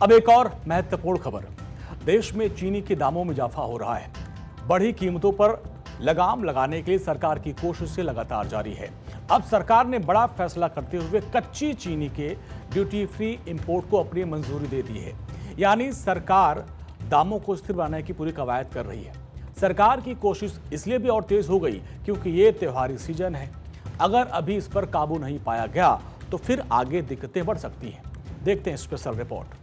अब एक और महत्वपूर्ण खबर। देश में चीनी के दामों में इजाफा हो रहा है। बढ़ी कीमतों पर लगाम लगाने के लिए सरकार की कोशिशें लगातार जारी है। अब सरकार ने बड़ा फैसला करते हुए कच्ची चीनी के ड्यूटी फ्री इंपोर्ट को अपनी मंजूरी दे दी है। यानी सरकार दामों को स्थिर बनाने की पूरी कवायद कर रही है। सरकार की कोशिश इसलिए भी और तेज हो गई क्योंकि ये त्योहारी सीजन है। अगर अभी इस पर काबू नहीं पाया गया तो फिर आगे दिक्कतें बढ़ सकती हैं। देखते हैं स्पेशल रिपोर्ट।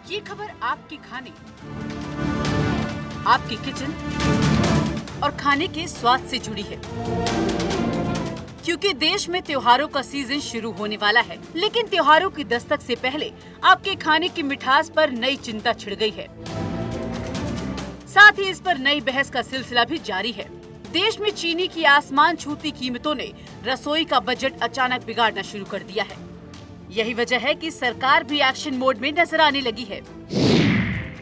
ये खबर आपके खाने, आपके किचन और खाने के स्वाद से जुड़ी है, क्योंकि देश में त्योहारों का सीजन शुरू होने वाला है। लेकिन त्योहारों की दस्तक से पहले आपके खाने की मिठास पर नई चिंता छिड़ गई है। साथ ही इस पर नई बहस का सिलसिला भी जारी है। देश में चीनी की आसमान छूती कीमतों ने रसोई का बजट अचानक बिगाड़ना शुरू कर दिया है। यही वजह है कि सरकार भी एक्शन मोड में नजर आने लगी है।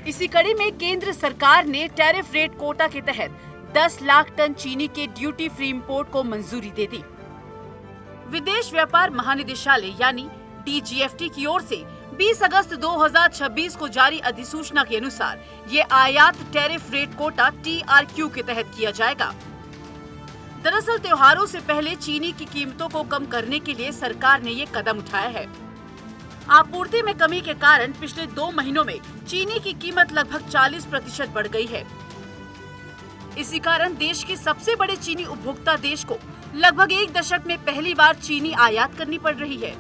इसी कड़ी में केंद्र सरकार ने टैरिफ रेट कोटा के तहत 10 लाख टन चीनी के ड्यूटी फ्री इंपोर्ट को मंजूरी दे दी। विदेश व्यापार महानिदेशालय यानी DGFT की ओर से 20 अगस्त 2026 को जारी अधिसूचना के अनुसार ये आयात टैरिफ रेट कोटा TRQ के तहत किया जाएगा। दरअसल त्योहारों से पहले चीनी की कीमतों को कम करने के लिए सरकार ने ये कदम उठाया है। आपूर्ति में कमी के कारण पिछले 2 महीनों में चीनी की कीमत लगभग 40% बढ़ गई है। इसी कारण देश के सबसे बड़े चीनी उपभोक्ता देश को लगभग 1 दशक में पहली बार चीनी आयात करनी पड़ रही है।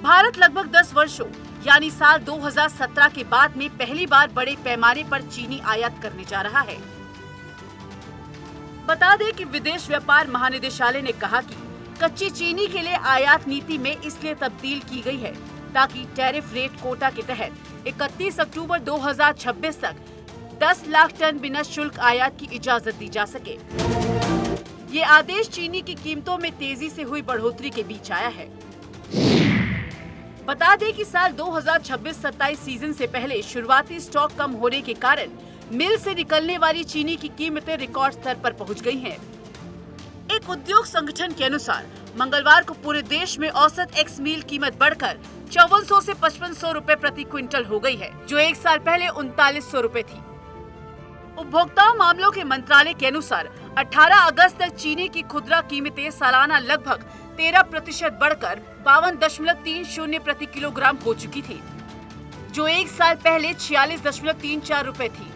भारत लगभग 10 वर्षों यानी साल 2017 के बाद में पहली बार बड़े पैमाने पर चीनी आयात करने जा रहा है। बता दें कि विदेश व्यापार महानिदेशालय ने कहा कि कच्ची चीनी के लिए आयात नीति में इसलिए तब्दील की गई है ताकि टैरिफ रेट कोटा के तहत 31 अक्टूबर 2026 तक 10 लाख टन बिना शुल्क आयात की इजाजत दी जा सके। ये आदेश चीनी की कीमतों में तेजी से हुई बढ़ोतरी के बीच आया है। बता दें कि साल 2026-27 सीजन से पहले शुरुआती स्टॉक कम होने के कारण मिल से निकलने वाली चीनी की कीमतें रिकॉर्ड स्तर पर पहुंच गई हैं। एक उद्योग संगठन के अनुसार मंगलवार को पूरे देश में औसत एक्स मील कीमत बढ़कर 5400 से 5500 रुपए प्रति क्विंटल हो गई है, जो एक साल पहले 3900 रुपए थी। उपभोक्ता मामलों के मंत्रालय के अनुसार 18 अगस्त तक चीनी की खुदरा कीमतें सालाना लगभग 13% बढ़कर 52.30 प्रति किलोग्राम हो चुकी थी, जो एक साल पहले 46.34 रुपए थी।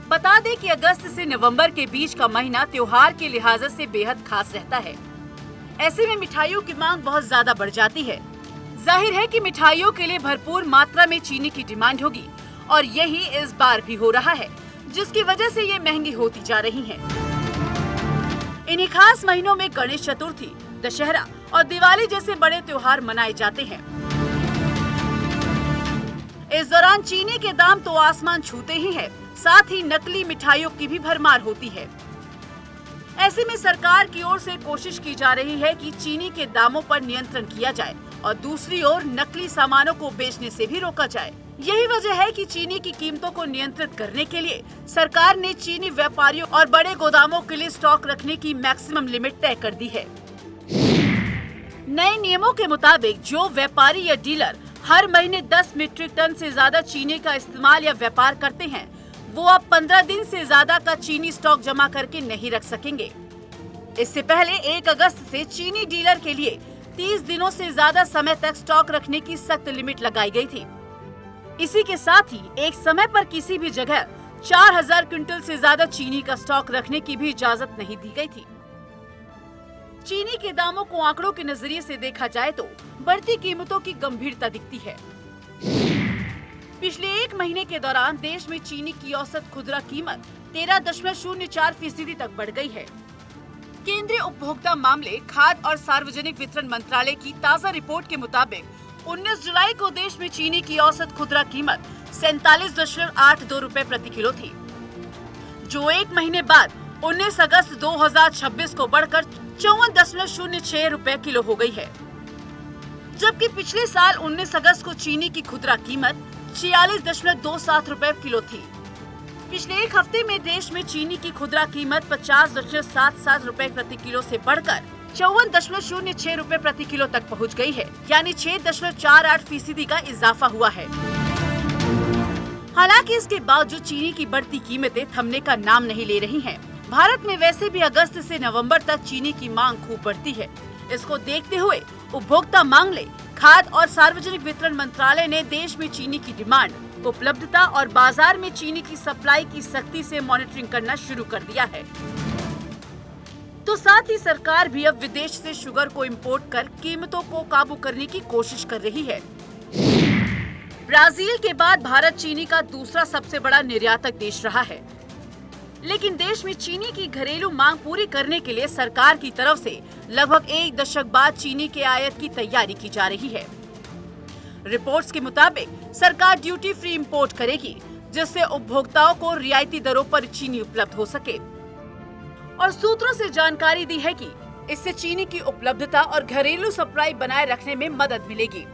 बता दें कि अगस्त से नवंबर के बीच का महीना त्योहार के लिहाज से बेहद खास रहता है। ऐसे में मिठाइयों की मांग बहुत ज्यादा बढ़ जाती है। जाहिर है कि मिठाइयों के लिए भरपूर मात्रा में चीनी की डिमांड होगी और यही इस बार भी हो रहा है, जिसकी वजह से ये महंगी होती जा रही हैं। इन्हीं खास महीनों में गणेश चतुर्थी, दशहरा और दिवाली जैसे बड़े त्योहार मनाए जाते हैं। इस दौरान चीनी के दाम तो आसमान छूते ही है, साथ ही नकली मिठाइयों की भी भरमार होती है। ऐसे में सरकार की ओर से कोशिश की जा रही है कि चीनी के दामों पर नियंत्रण किया जाए और दूसरी ओर नकली सामानों को बेचने से भी रोका जाए। यही वजह है कि चीनी की कीमतों को नियंत्रित करने के लिए सरकार ने चीनी व्यापारियों और बड़े गोदामों के लिए स्टॉक रखने की मैक्सिमम लिमिट तय कर दी है। नए नियमों के मुताबिक जो व्यापारी या डीलर हर महीने 10 मीट्रिक टन से ज्यादा चीनी का इस्तेमाल या व्यापार करते हैं, वो अब 15 दिन से ज्यादा का चीनी स्टॉक जमा करके नहीं रख सकेंगे। इससे पहले 1 अगस्त से चीनी डीलर के लिए 30 दिनों से ज्यादा समय तक स्टॉक रखने की सख्त लिमिट लगाई गई थी। इसी के साथ ही एक समय पर किसी भी जगह 4000 क्विंटल से ज्यादा चीनी का स्टॉक रखने की भी इजाजत नहीं दी गई थी। चीनी के दामों को आंकड़ों के नजरिए से देखा जाए तो बढ़ती कीमतों की गंभीरता दिखती है। पिछले 1 महीने के दौरान देश में चीनी की औसत खुदरा कीमत 13.04% तक बढ़ गई है। केंद्रीय उपभोक्ता मामले, खाद्य और सार्वजनिक वितरण मंत्रालय की ताज़ा रिपोर्ट के मुताबिक 19 जुलाई को देश में चीनी की औसत खुदरा कीमत 47.82 रुपए प्रति किलो थी, जो 1 महीने बाद 19 अगस्त 2026 को बढ़कर 54.06 रुपए किलो हो गई है, जबकि पिछले साल 19 अगस्त को चीनी की खुदरा कीमत 46.27 रुपए किलो थी। पिछले एक हफ्ते में देश में चीनी की खुदरा कीमत 50.77 रुपए प्रति किलो से बढ़कर 54.06 रुपए प्रति किलो तक पहुंच गई है, यानी 6.48% का इजाफा हुआ है। हालांकि इसके बावजूद चीनी की बढ़ती कीमतें थमने का नाम नहीं ले रही हैं। भारत में वैसे भी अगस्त से नवंबर तक चीनी की मांग खूब बढ़ती है। इसको देखते हुए उपभोक्ता मामले, खाद्य और सार्वजनिक वितरण मंत्रालय ने देश में चीनी की डिमांड, उपलब्धता और बाजार में चीनी की सप्लाई की सख्ती से मॉनिटरिंग करना शुरू कर दिया है। तो साथ ही सरकार भी अब विदेश से शुगर को इंपोर्ट कर कीमतों को काबू करने की कोशिश कर रही है। ब्राजील के बाद भारत चीनी का दूसरा सबसे बड़ा निर्यातक देश रहा है, लेकिन देश में चीनी की घरेलू मांग पूरी करने के लिए सरकार की तरफ से लगभग एक दशक बाद चीनी के आयात की तैयारी की जा रही है। रिपोर्ट्स के मुताबिक सरकार ड्यूटी फ्री इंपोर्ट करेगी, जिससे उपभोक्ताओं को रियायती दरों पर चीनी उपलब्ध हो सके। और सूत्रों से जानकारी दी है कि इससे चीनी की उपलब्धता और घरेलू सप्लाई बनाए रखने में मदद मिलेगी।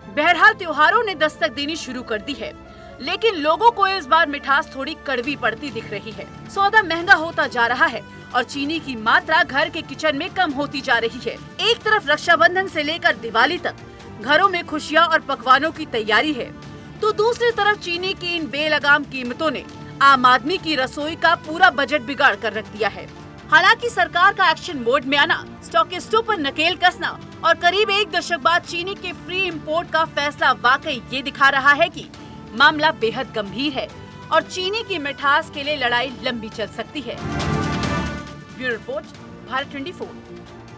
बहरहाल त्योहारों ने दस्तक देनी शुरू कर दी है, लेकिन लोगों को इस बार मिठास थोड़ी कड़वी पड़ती दिख रही है। सौदा महंगा होता जा रहा है और चीनी की मात्रा घर के किचन में कम होती जा रही है। एक तरफ रक्षाबंधन से लेकर दिवाली तक घरों में खुशियां और पकवानों की तैयारी है, तो दूसरी तरफ चीनी की इन बेलगाम कीमतों ने आम आदमी की रसोई का पूरा बजट बिगाड़ कर रख दिया है। हालांकि सरकार का एक्शन मोड में आना, स्टॉकिस्टों पर नकेल कसना और करीब एक दशक बाद चीनी के फ्री इंपोर्ट का फैसला वाकई ये दिखा रहा है कि मामला बेहद गंभीर है और चीनी की मिठास के लिए लड़ाई लंबी चल सकती है। Bureau report, Bharat 24।